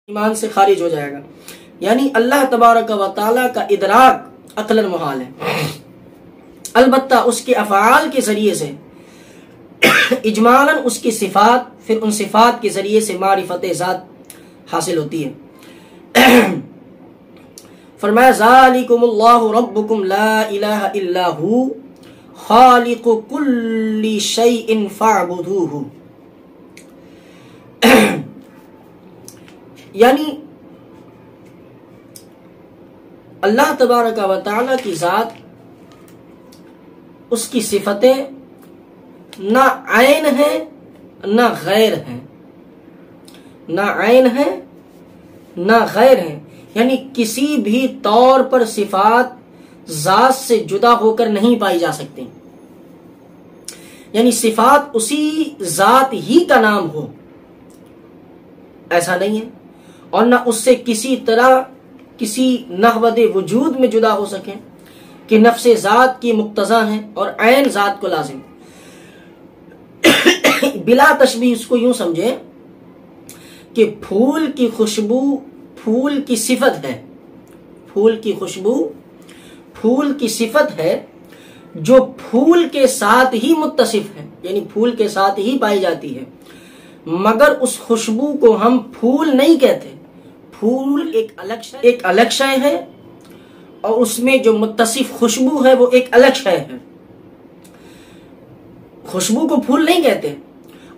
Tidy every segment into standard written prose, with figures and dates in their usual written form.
ईमान से खारिज हो जाएगा। यानी अल्लाह तबारक व तआला का इदराक अक्लन मुहाल है। अलबत्ता उसके अफ़आल के ज़रिए से इजमालन उसकी सिफ़ात, फिर उन सिफ़ात के ज़रिए से मारिफत ज़ात हासिल होती है। फरमाया ज़ालिकुमुल्लाहु रब्बुकुम ला इलाहा इल्ला हु खालिकु कुल्ली शैइन फ़अबुदूहु। यानी अल्लाह तबारक व तआला की ज़ात, उसकी सिफतें ना आइन है ना गैर है, ना आइन है ना गैर है। यानी किसी भी तौर पर सिफात ज़ात से जुदा होकर नहीं पाई जा सकती। यानी सिफात उसी ज़ात ही का नाम हो, ऐसा नहीं है, और ना उससे किसी तरह किसी नहवद वजूद में जुदा हो सके कि नफ्स ज़ात की मुक्तज़ा है और ऐन ज़ात को लाजिम। बिला तशबीह इसको यूं समझे कि फूल की खुशबू फूल की सिफत है, फूल की खुशबू फूल की सिफत है जो फूल के साथ ही मुत्तसिफ है, यानी फूल के साथ ही पाई जाती है, मगर उस खुशबू को हम फूल नहीं कहते। फूल एक अलग शय है और उसमें जो मुत्तसिफ खुशबू है वो एक अलग शय है। खुशबू को फूल नहीं कहते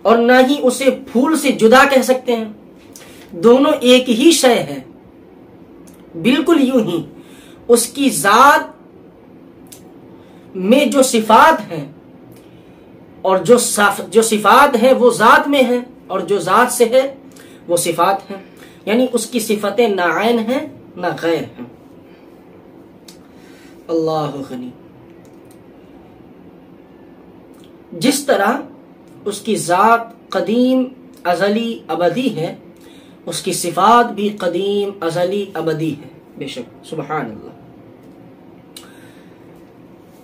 और ना ही उसे फूल से जुदा कह सकते हैं। दोनों एक ही शय है। बिल्कुल यूं ही उसकी जात में जो सिफात हैं और जो सिफात है वो जात में है और जो जात से है वो सिफात है। यानी उसकी सिफतें ना ऐन है ना गैर है। अल्लाह गनी। जिस तरह उसकी जात कदीम अजली अबदी है, उसकी सिफात भी कदीम अजली अबदी है। बेशक सुबहान अल्लाह।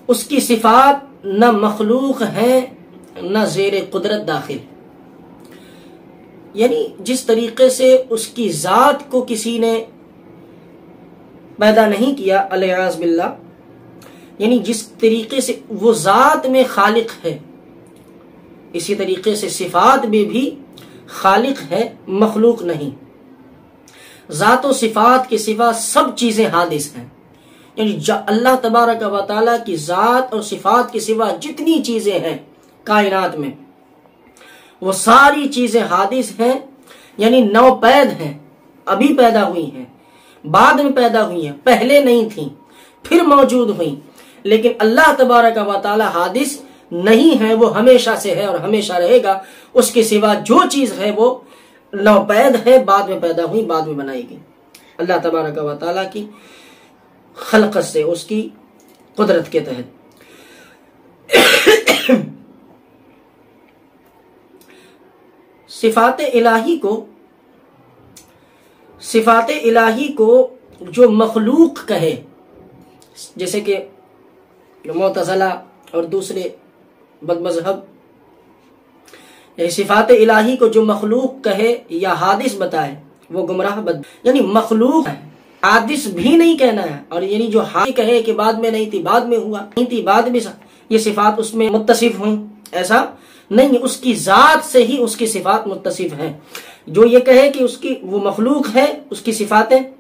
उसकी सिफात न मखलूक है न ज़ेर कुदरत दाखिल। यानी जिस तरीके से उसकी ज़ात को किसी ने पैदा नहीं किया अलियाज़ बिल्लाह, यानी जिस तरीके से वो ज़ात में खालिक है, इसी तरीके से सिफात में भी खालिक है, मखलूक नहीं। ज़ात व सिफात के सिवा सब चीज़ें हादिस हैं। यानी अल्लाह तबारक व तआला की ज़ात और सिफात के सिवा जितनी चीज़ें हैं कायनात में, वो सारी चीज़ें हादिस हैं, यानी नौपैद हैं, अभी पैदा हुई हैं, बाद में पैदा हुई हैं, पहले नहीं थी फिर मौजूद हुई। लेकिन अल्लाह तबारक व तआला हादिस नहीं है, वो हमेशा से है और हमेशा रहेगा। उसके सिवा जो चीज़ है वो नौपैद है, बाद में पैदा हुई, बाद में बनाएगी। अल्लाह तबारक व तआला की खलकत से, उसकी कुदरत के तहत। सिफात इलाही को जो मखलूक कहे, जैसे कि मुअतज़िला और दूसरे बदमज़हब, सिफात इलाही को जो मखलूक कहे या हादिस बताए वो गुमराह यानी मखलूक है, हादिस भी नहीं कहना है। और यानी जो हादिस कहे कि बाद में नहीं थी, बाद में हुआ, नहीं थी, बाद में ये सिफात उसमें मुत्तसिफ हुई, ऐसा नहीं। उसकी जात से ही उसकी सिफात मुत्तसिफ है। जो ये कहे कि उसकी वो मखलूक है, उसकी सिफतें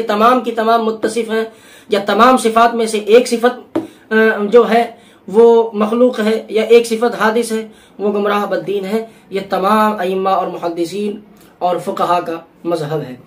तमाम की तमाम मुत्तसिफ हैं, या तमाम सिफात में से एक सिफत जो है वो मखलूक है या एक सिफत हादिस है, वो गुमराह बद्दीन है। ये तमाम अइम्मा और मुहद्दिसीन और फुक़हा का मज़हब है।